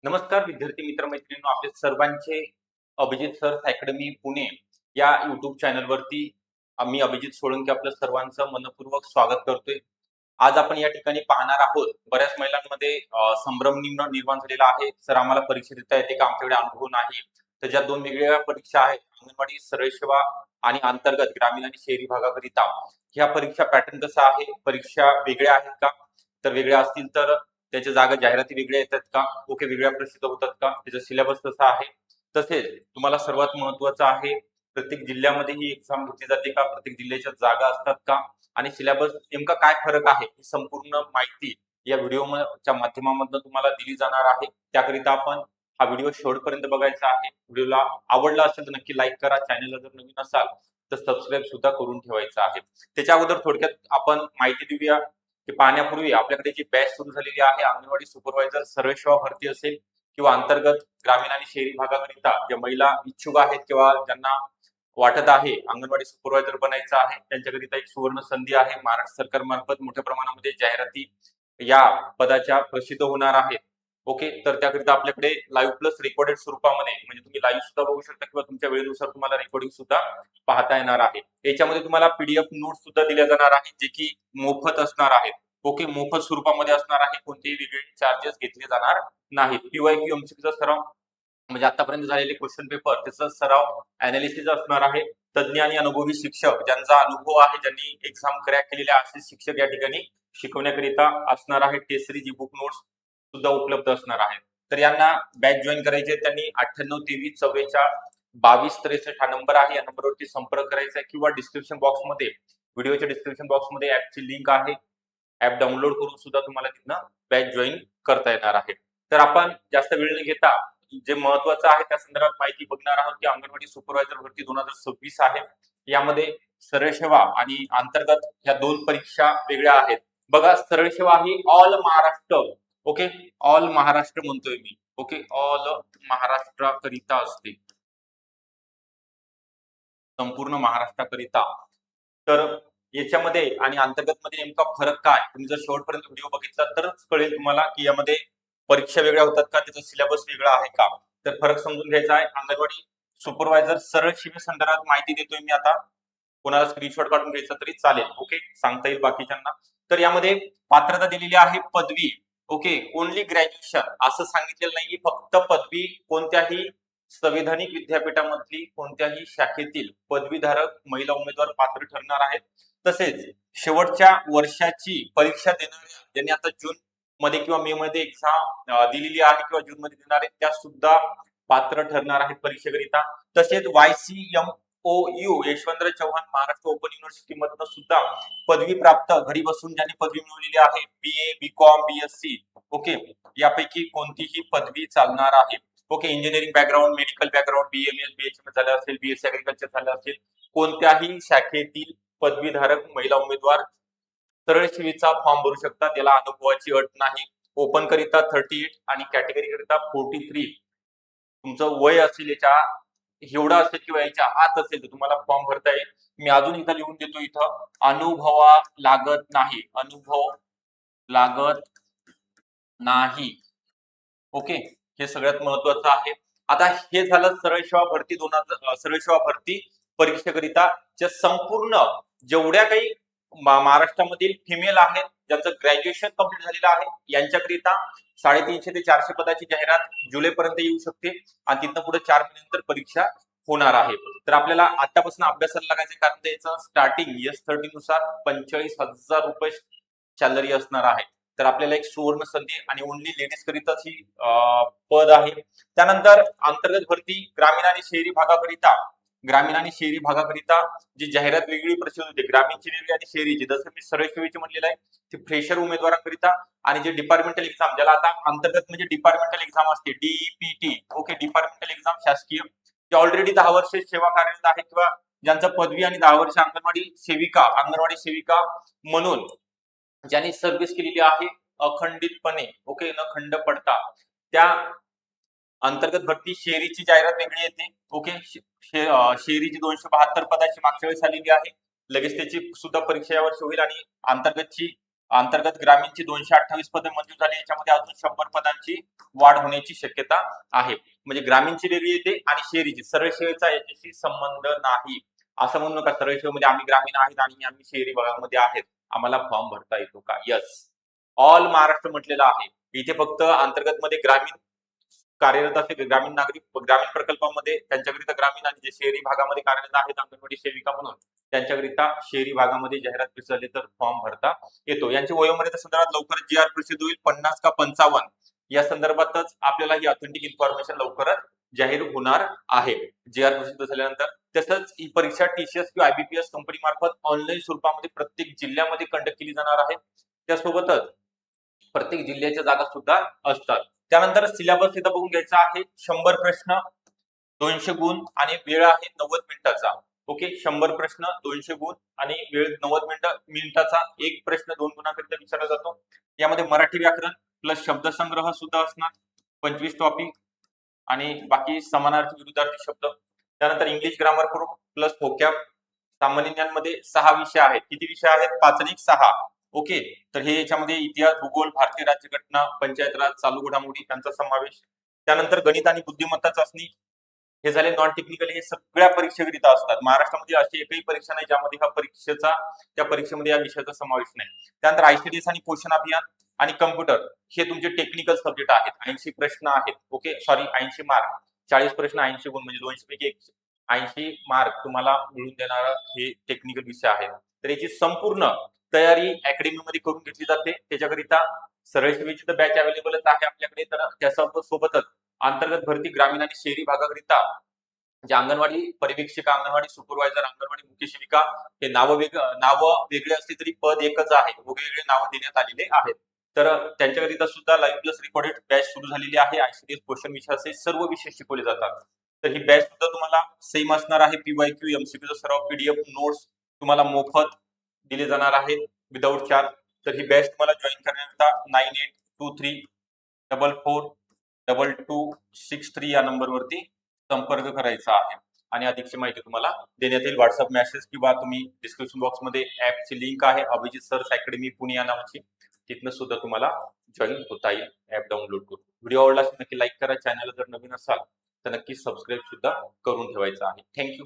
नमस्कार विद्यार्थी मित्र मैत्रिणींनो, आपले सर्वांचे अभिजित सर अकॅडमी पुणे या युट्यूब चॅनलवरती आम्ही अभिजित सोळंकी आपलं सर्वांचं मनपूर्वक स्वागत करतोय. आज आपण या ठिकाणी पाहणार आहोत, बऱ्याच महिलांमध्ये संभ्रम निर्माण झालेला आहे. सर आम्हाला परीक्षा देता येते का, आमच्याकडे अनुभव नाही. तर ज्या दोन वेगवेगळ्या परीक्षा आहेत, अंगणवाडी सरळ सेवा आणि अंतर्गत ग्रामीण आणि शहरी भागाकरिता, ह्या परीक्षा पॅटर्न कसा आहे, परीक्षा वेगळ्या आहेत का, तर वेगळ्या असतील तर त्याच्या जागा जाहिराती वेगळ्या येतात का, ओके वेगळ्या प्रसिद्ध होतात का, त्याचा सिलेबस कसा आहे. तसेच तुम्हाला सर्वात महत्वाचं आहे, प्रत्येक जिल्ह्यामध्ये ही एक्झाम घेतली जाते का, प्रत्येक जिल्ह्याच्या जागा असतात का, आणि सिलेबस नेमका काय फरक आहे, ही संपूर्ण माहिती या व्हिडिओच्या माध्यमामधून तुम्हाला दिली जाणार आहे. त्याकरिता आपण हा व्हिडिओ शेवटपर्यंत बघायचा आहे. व्हिडिओला आवडला असेल तर नक्की लाईक करा. चॅनलला जर नवीन असाल तर सबस्क्राईब सुद्धा करून ठेवायचं आहे. त्याच्या अगोदर थोडक्यात आपण माहिती देऊया की पाहण्यापूर्वी आपल्याकडे जी बॅच सुरू झालेली आहे, अंगणवाडी सुपरवायझर सरळ सेवा भरती असेल किंवा अंतर्गत ग्रामीण आणि शहरी भागाकरिता ज्या महिला इच्छुक आहेत किंवा ज्यांना वाटत आहे अंगणवाडी सुपरवायझर बनायचं आहे, त्यांच्याकरिता एक सुवर्ण संधी आहे. महाराष्ट्र सरकारमार्फत मोठ्या प्रमाणामध्ये जाहिराती या पदाच्या प्रसिद्ध होणार आहेत. ओके, तर त्याकरिता आपल्याकडे लाईव्ह प्लस रेकॉर्डेड स्वरूपामध्ये, म्हणजे तुम्ही लाईव्ह सुद्धा बघू शकता किंवा तुमच्या वेळेनुसार तुम्हाला रेकॉर्डिंग सुद्धा पाहता येणार आहे. याच्यामध्ये तुम्हाला पीडीएफ नोट्स सुद्धा दिल्या जाणार आहेत, जे की मोफत असणार आहेत. ओके, मोफत स्वरूपामध्ये असणार आहे, कोणतेही वेगळे चार्जेस घेतले जाणार नाहीत. पीवायक्यू एमसीक्यूचा सराव, म्हणजे आतापर्यंत झालेले क्वेश्चन पेपर त्याचा सराव अनालिसिस असणार आहे. तज्ञ आणि अनुभवी शिक्षक ज्यांचा अनुभव आहे, ज्यांनी एक्झाम क्रॅक केलेले असे शिक्षक या ठिकाणी शिकवण्याकरिता असणार आहे. Test series e book notes सुद्धा उपलब्ध असणार आहेत. तर यांना बॅच जॉईन करायचे, त्यांनी 9823442263 हा नंबर आहे, या नंबरवरती संपर्क करायचा आहे किंवा डिस्क्रिप्शन बॉक्समध्ये, व्हिडिओच्या डिस्क्रिप्शन बॉक्समध्ये ऍपची लिंक आहे. ऍप डाउनलोड करून सुद्धा तुम्हाला तिथनं बॅच जॉईन करता येणार आहे. तर आपण जास्त वेळ न घेता जे महत्वाचं आहे त्या संदर्भात माहिती बघणार आहोत की अंगणवाडी सुपरवायझर भरती 2026 आहे. यामध्ये सरळ सेवा आणि अंतर्गत ह्या दोन परीक्षा वेगळ्या आहेत. बघा, सरळ सेवा ही all Maharashtra, okay, all Maharashtra म्हणतोय मी, ओके, ऑल महाराष्ट्राकरिता असते, संपूर्ण महाराष्ट्राकरिता. तर याच्यामध्ये आणि अंतर्गत मध्ये नेमका फरक काय, तुम्ही जर शेवटपर्यंत व्हिडिओ बघितला तरच कळेल तुम्हाला की यामध्ये परीक्षा वेगळ्या होतात का, त्याचा सिलेबस वेगळा आहे का. तर फरक समजून घ्यायचा आहे. अंगणवाडी सुपरवायझर सरळ सेवेसंदर्भात माहिती देतोय मी आता, कोणाला स्क्रीनशॉट काढून घ्यायचा तरी चालेल, ओके, सांगता येईल बाकीच्यांना. तर यामध्ये पात्रता दिलेली आहे पदवी, ओके, ओनली ग्रॅज्युएशन असं सांगितलेलं नाही की फक्त पदवी, कोणत्याही संविधानिक विद्यापीठामधली कोणत्याही शाखेतील पदवीधारक महिला उमेदवार पात्र ठरणार आहेत. तसेच शेवटच्या वर्षाची परीक्षा देणाऱ्या, ज्यांनी आता जून मध्ये किंवा मे मध्ये एक्झाम दिलेली आहे किंवा जून मध्ये देणार आहेत, त्या सुद्धा पात्र ठरणार आहेत परीक्षेकरिता. तसेच YCMOU Yashwantrao Chavan Maharashtra open university मधनं सुद्धा पदवी प्राप्त, घरी बसून ज्यांनी पदवी मिळवलेली आहे, BA, BCom, BSc, ओके, यापैकी कोणतीही पदवी चालणार आहे. Okay, engineering background, medical background, BMS, BHMS झालं असेल, BSc ऍग्रिकल्चर झालं असेल, कोणत्याही शाखेतील पदवीधारक महिला उमेदवार सरळ सेवेचा फॉर्म भरू शकतात. त्याला अनुभवाची अट नाही. ओपन करिता 38 आणि कॅटेगरी करिता 43 तुमचं वय असेल, याच्या एवढं असेल किंवा याच्या आत असेल तर तुम्हाला फॉर्म भरता येईल. मी अजून एकदा लिहून देतो इथं, अनुभवा लागत नाही, अनुभव लागत नाही, ओके, हे सगळ्यात महत्वाचं आहे. आता हे झालं सरळ सेवा भरती सरळ सेवा भरती परीक्षेकरिता. ज्या संपूर्ण जेवढ्या काही महाराष्ट्रामधील फिमेल आहेत, ज्यांचं ग्रॅज्युएशन कंप्लीट झालेलं आहे, यांच्याकरिता 350 ते 400 पदाची जाहिरात जुलैपर्यंत येऊ शकते आणि तिथं पुढे 4 महिन्यानंतर परीक्षा होणार आहे. तर आपल्याला आतापासून अभ्यासाला लागायचं, कारण त्याचं स्टार्टिंग S30 नुसार 45,000 रुपये सॅलरी असणार आहे. तर आपल्याला एक सुवर्ण संधी आणि ओनली लेडीज करिताच ही पद आहे. त्यानंतर अंतर्गत भरती ग्रामीण आणि शहरी भागाकरिता, ग्रामीण आणि शहरी भागाकरिता जी जाहिरात वेगळी प्रसिद्ध होते, ग्रामीणची वेगळी आणि शहरीची. जसं मी सरळ सेवेची म्हणलेलं आहे, ते फ्रेशर उमेदवारांकरिता आणि जे डिपार्टमेंटल एक्झाम, ज्याला आता अंतर्गत म्हणजे डिपार्टमेंटल एक्झाम असते, DEPT, ओके, डिपार्टमेंटल एक्झाम शासकीय, जे ऑलरेडी 10 वर्ष सेवा कार्यरत आहे किंवा ज्यांचा पदवी आणि 10 वर्ष अंगणवाडी सेविका म्हणून ज्यांनी सर्व्हिस केलेली आहे अखंडितपणे, ओके, न खंड पडता, त्या अंतर्गत भरती शहरीची जाहिरात वेगळी येते, ओके. शहरीची 272 पदाची मागच्या वेळेस आलेली आहे, लगेच त्याची सुद्धा परीक्षा यावर्षी होईल आणि अंतर्गतची अंतर्गत ग्रामीणची 228 पदे मंजूर झाली, याच्यामध्ये अजून 100 पदांची वाढ होण्याची शक्यता आहे. म्हणजे ग्रामीणची वेगळी येते आणि शहरीची. सरळ सेवेचा याच्याशी संबंध नाही. असं म्हणू नका सरळ सेवेमध्ये आम्ही ग्रामीण आहेत आणि आम्ही शहरी भागामध्ये आहेत, आम्हाला फॉर्म भरता येतो का? यस, ऑल महाराष्ट्र म्हटलेलं आहे. इथे फक्त अंतर्गत मध्ये ग्रामीण कार्यरत असते, ग्रामीण नागरिक ग्रामीण प्रकल्पामध्ये त्यांच्याकरिता ग्रामीण, आणि जे शहरी भागामध्ये कार्यरत आहेत अंगणवाडी सेविका म्हणून त्यांच्याकरिता शहरी भागामध्ये जाहिरात प्रसिद्ध झाली तर फॉर्म भरता येतो. यांची वयोमर्यादा संदर्भात लवकरच जी आर प्रसिद्ध होईल, 50 का 55 या संदर्भातच आपल्याला ही ऑथेंटिक इन्फॉर्मेशन लवकरच जाहीर होणार आहे जी आर प्रसिद्ध झाल्यानंतर. तसंच ही परीक्षा टीसीएस किंवा आयबीपीएस कंपनी मार्फत ऑनलाईन स्वरूपामध्ये प्रत्येक जिल्ह्यामध्ये कंडक्ट केली जाणार आहे. त्यासोबतच प्रत्येक जिल्ह्याच्या जागा सुद्धा असतात. त्यानंतर सिलेबस इथं बघून घ्यायचा आहे. 100 प्रश्न, 200 गुण आणि वेळ आहे 90 मिनिटाचा. ओके, 100 प्रश्न, 200 गुण आणि वेळ 90 मिनिटाचा. एक प्रश्न 2 गुणांकरिता विचारला जातो. यामध्ये मराठी व्याकरण प्लस शब्दसंग्रह सुद्धा असणार, 25 टॉपिक आणि बाकी समानार्थी विरुद्धार्थी शब्द. त्यानंतर इंग्लिश ग्रामर प्लस व्होकॅब. सामान्य ज्ञानमध्ये 6 विषय आहेत. किती विषय आहेत? 5 आणि 6. ओके, तर हे याच्यामध्ये इतिहास, भूगोल, भारतीय राज्यघटना, पंचायत राज, चालू घडामोडी यांचा समावेश. त्यानंतर गणित आणि बुद्धिमत्ता चाचणी हे झाले नॉन टेक्निकल. हे सगळ्या परीक्षेकरिता असतात. महाराष्ट्रामध्ये अशी एकही परीक्षा नाही ज्यामध्ये त्या परीक्षेमध्ये या विषयाचा समावेश नाही. त्यानंतर आयसीडीएस आणि पोषण अभियान आणि कम्प्युटर हे तुमचे टेक्निकल सब्जेक्ट आहेत. 80 प्रश्न आहेत. ओके, सॉरी 80 मार्क, 40 प्रश्न 80 गुण, म्हणजे 200 पैकी 80 मार्क तुम्हाला मिळून देणारा हे टेक्निकल विषय आहेत. तर याची संपूर्ण तयारी अकॅडमीमध्ये करून घेतली जाते. त्याच्याकरिता सरळ सेवेची तर बॅच अवेलेबलच आहे आपल्याकडे. तर त्यासोबतच अंतर्गत भरती ग्रामीण आणि शहरी भागाकरिता जे अंगणवाडी परिवीक्षिका, अंगणवाडी सुपरवायझर, अंगणवाडी मुख्य सेविका हे नाव वेगळे असले तरी पद एकच आहे. वेगवेगळे नाव देण्यात आलेले आहेत. तर त्यांच्याकरिता सुद्धा लाईव्ह प्लस रेकॉर्डेड बॅच सुरू झालेली आहे. आयसीडीएस क्वेश्चन विषयाचे सर्व विषय शिकवले जातात. तर ही बॅच सुद्धा तुम्हाला सेम असणार आहे. पीवायक्यू, एमसीक्यू सर्व पीडीएफ नोट्स तुम्हाला मोफत दिले जाणार आहेत विदाऊट चार्ज. तर ही बॅच तुम्हाला जॉईन करण्याकरिता 9823442263 या नंबरवरती संपर्क करायचा आहे आणि अधिकची माहिती तुम्हाला देण्यात येईल व्हॉट्सअप मेसेज, किंवा तुम्ही डिस्क्रिप्शन बॉक्स मध्ये ऍपची लिंक आहे अभिजित सर्स अकॅडमी पुणे या नावाची, तिथनं सुद्धा तुम्हाला जॉईन होता येईल ऍप डाउनलोड करून. व्हिडिओ आवडला नक्की लाईक करा. चॅनल जर नवीन असाल तर नक्की सबस्क्राईब सुद्धा करून ठेवायचं आहे. थँक्यू.